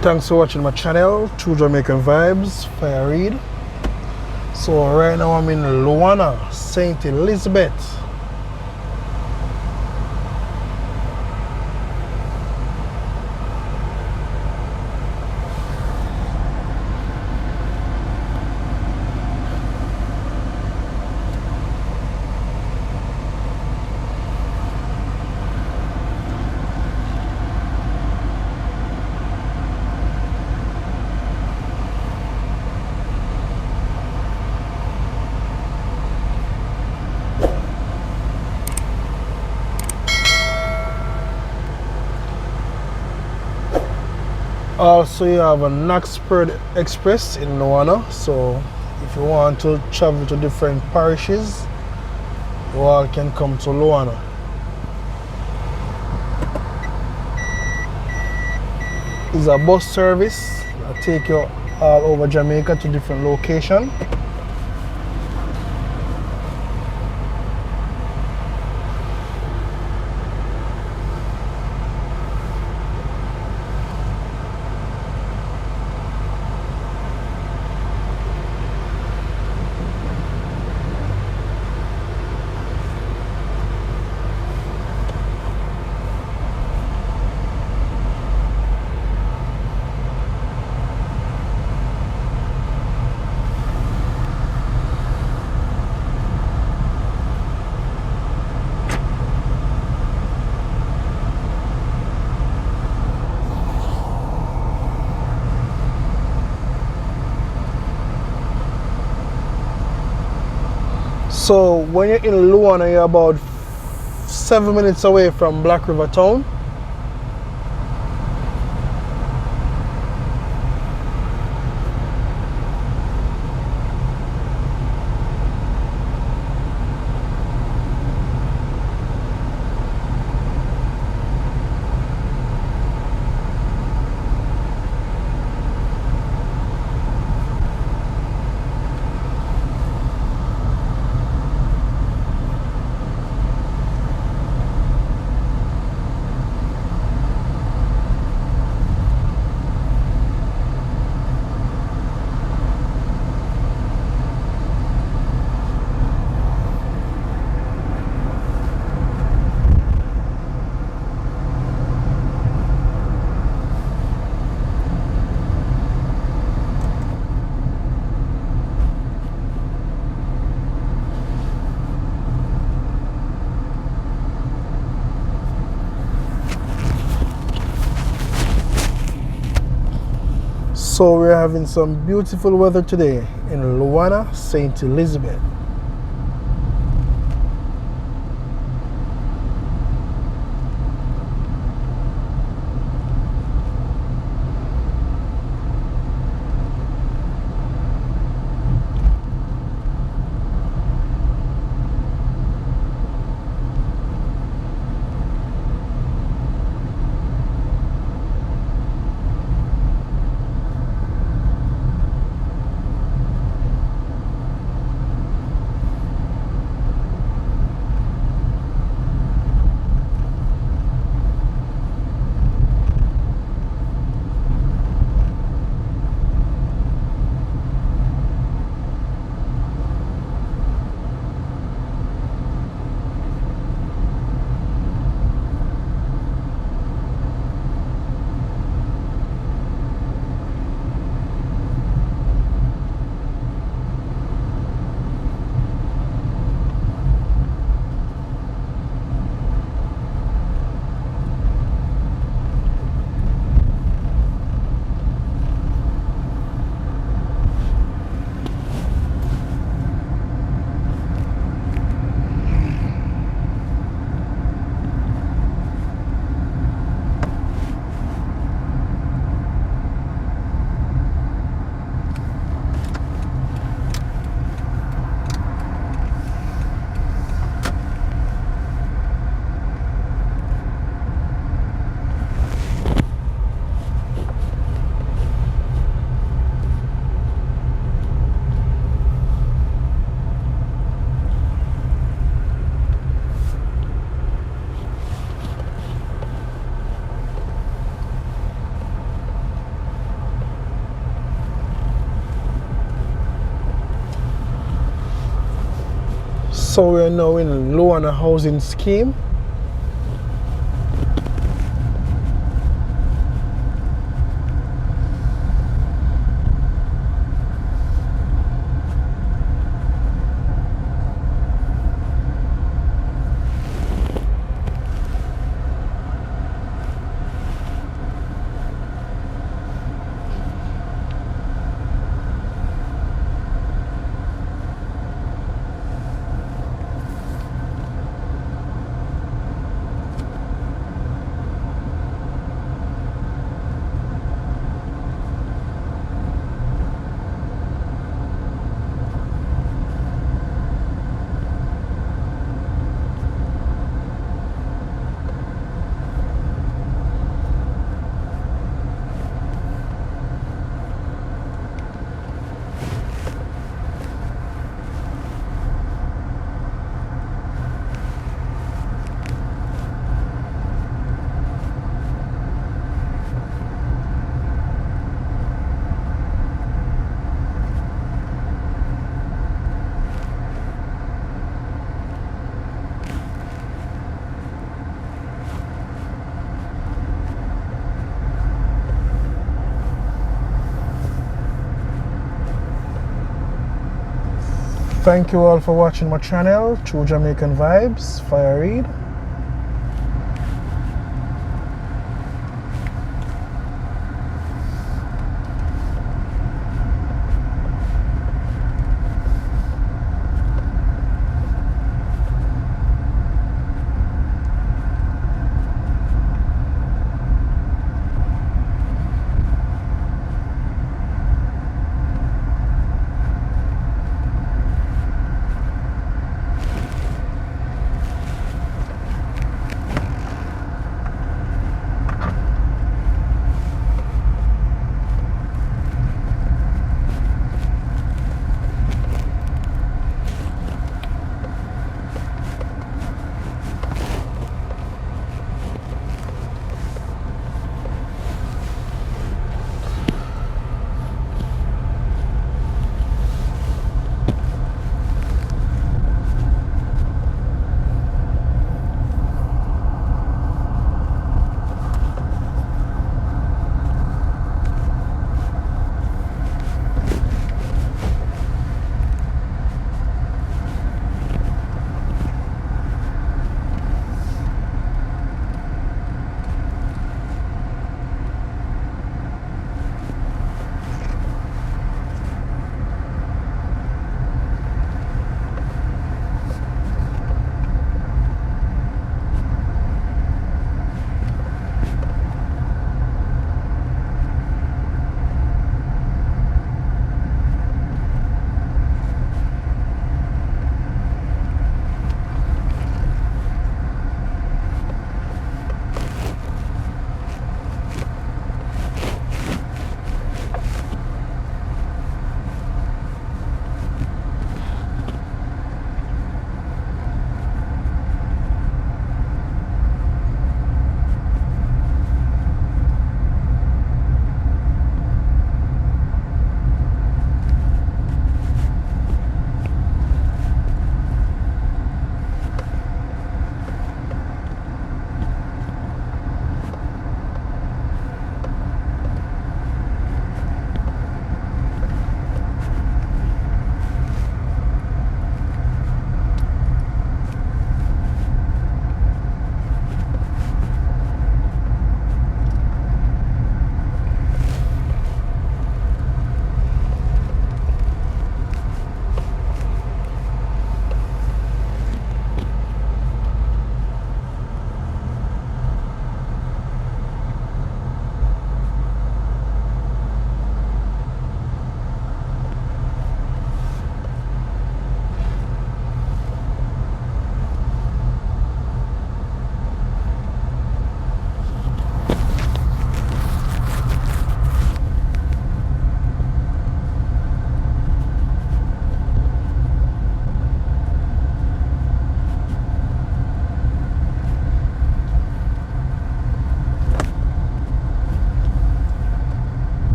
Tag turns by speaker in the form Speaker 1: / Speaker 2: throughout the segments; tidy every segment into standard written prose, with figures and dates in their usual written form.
Speaker 1: Thanks for watching my channel, True Jamaican Vibes, Fire Reid. So right now I'm in Luana, St. Elizabeth. Also, you have a Knoxford Express in Luana, so if you want to travel to different parishes, you all can come to Luana. It's a bus service that take you all over Jamaica to different locations. So when you're in Luana, you're about 7 minutes away from Black River Town. So we're having some beautiful weather today in Luana, St. Elizabeth. So we're now in Luana housing scheme. Thank you all for watching my channel, True Jamaican Vibes, Fire Reid.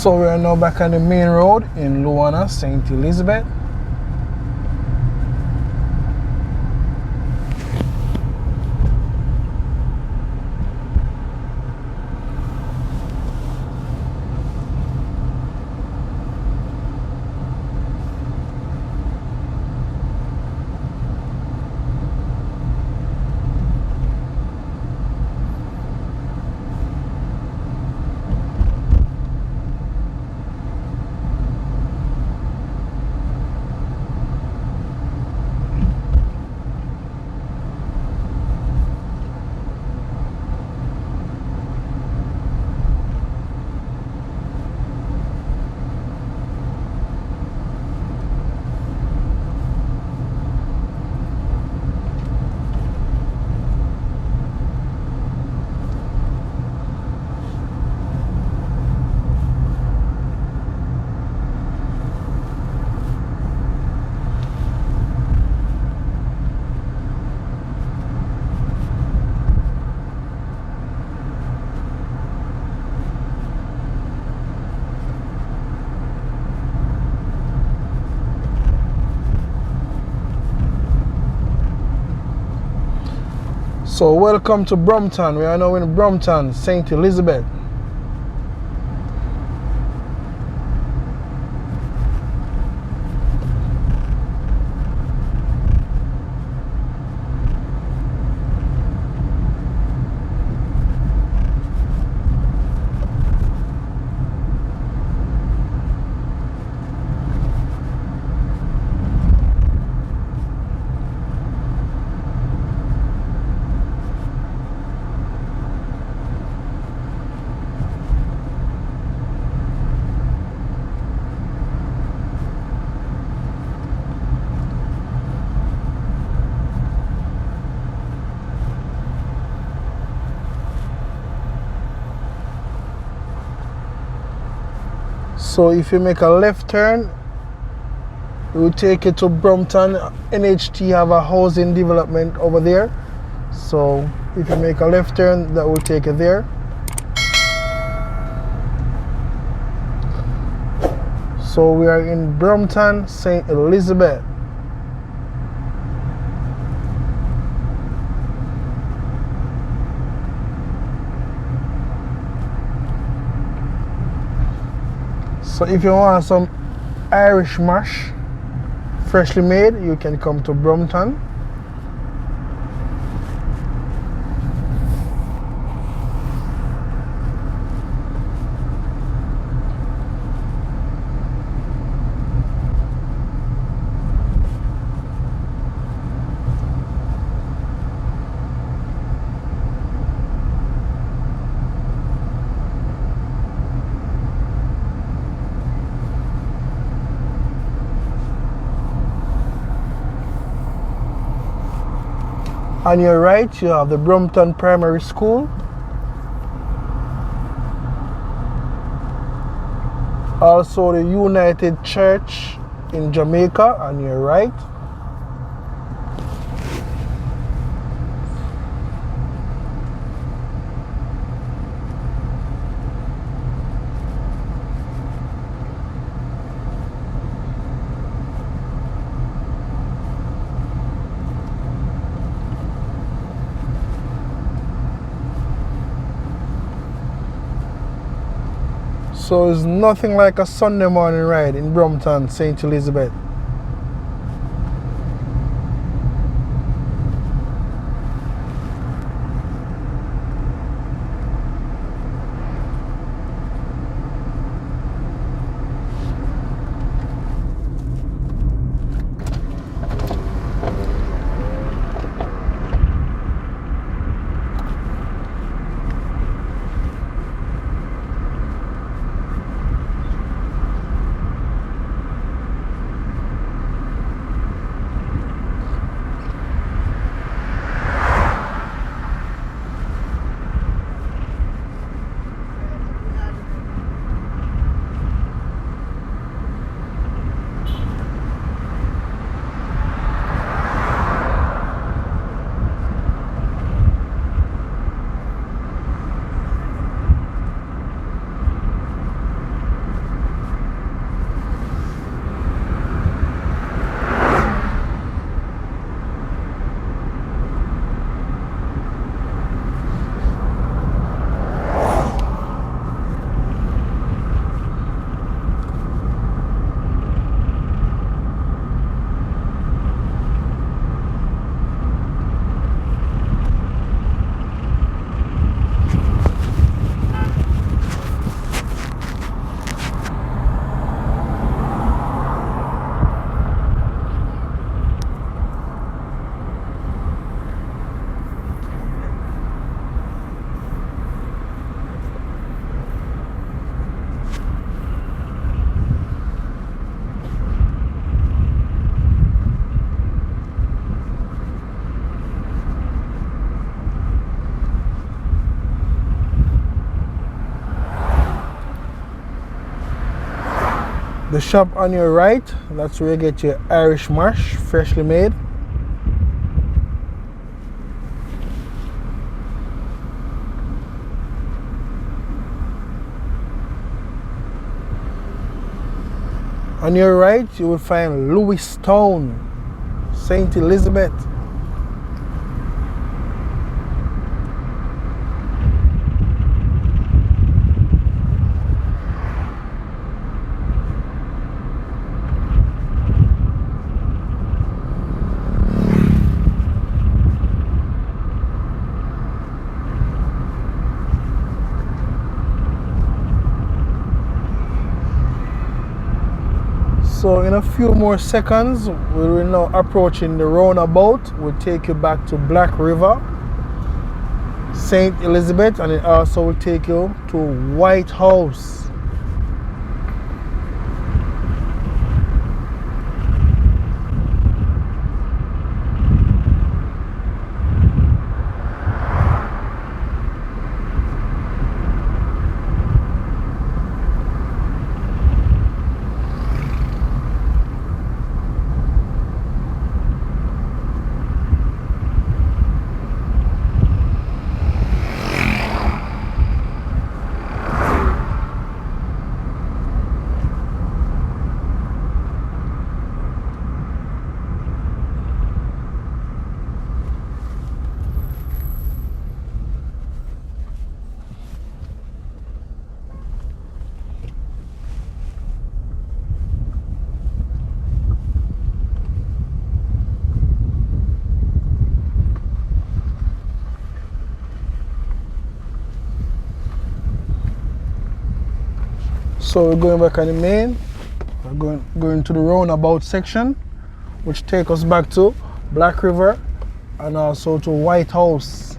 Speaker 1: So we are now back on the main road in Luana, St. Elizabeth. So welcome to Brompton. We are now in Brompton, St. Elizabeth. So if you make a left turn, it will take you to Brompton. NHT have a housing development over there. So if you make a left turn, that will take you there. So we are in Brompton, St. Elizabeth. So if you want some Irish mash, freshly made, you can come to Brompton. On your right, you have the Brompton Primary School. Also the United Church in Jamaica on your right. So it's nothing like a Sunday morning ride in Brompton, St. Elizabeth. The shop on your right, that's where you get your Irish mash, freshly made. On your right, you will find Lewistown, St. Elizabeth. So in a few more seconds, we will now approaching the roundabout. We'll take you back to Black River, St. Elizabeth, and it also will take you to White House. So we're going back on the main. We're going to the roundabout section, which take us back to Black River and also to White House.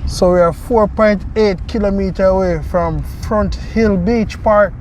Speaker 1: So we are 4.8 kilometers away from Front Hill Beach Park.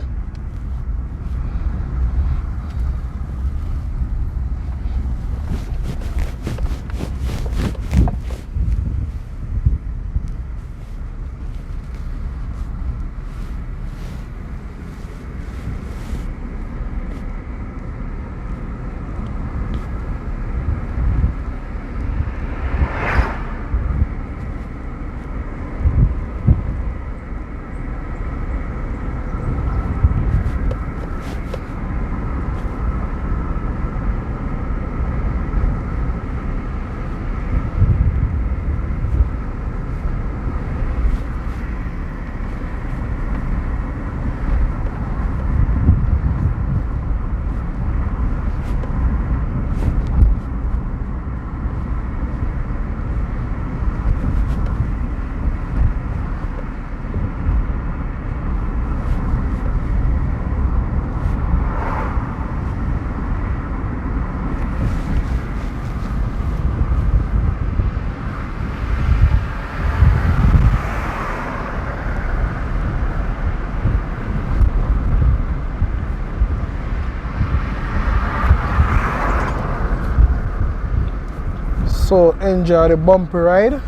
Speaker 1: So enjoy the bumpy ride.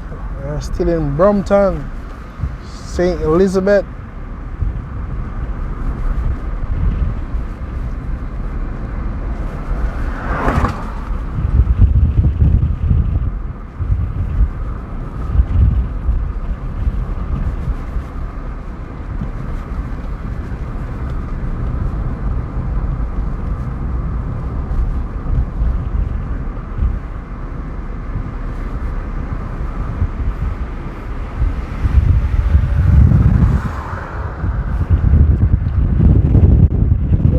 Speaker 1: We're still in Brompton, St. Elizabeth.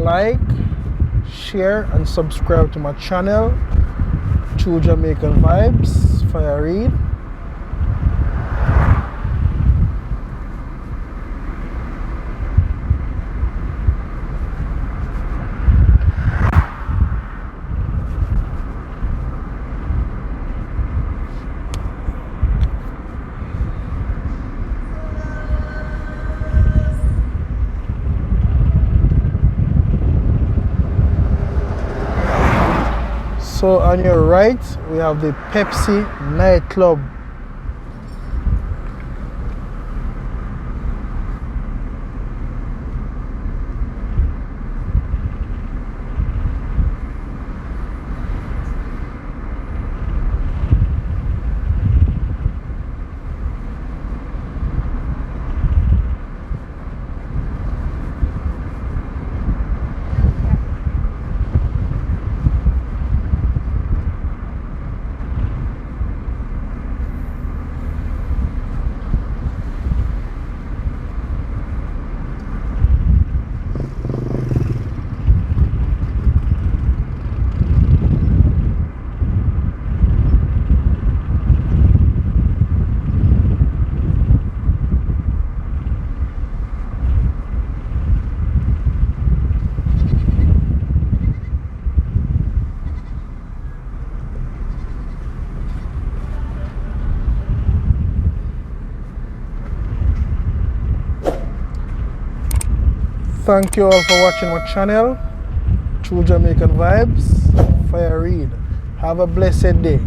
Speaker 1: Like, share and subscribe to my channel, True Jamaican Vibes, Fire Read. So on your right, we have the Pepsi nightclub. Thank you all for watching my channel, True Jamaican Vibes, Fire Reid. Have a blessed day.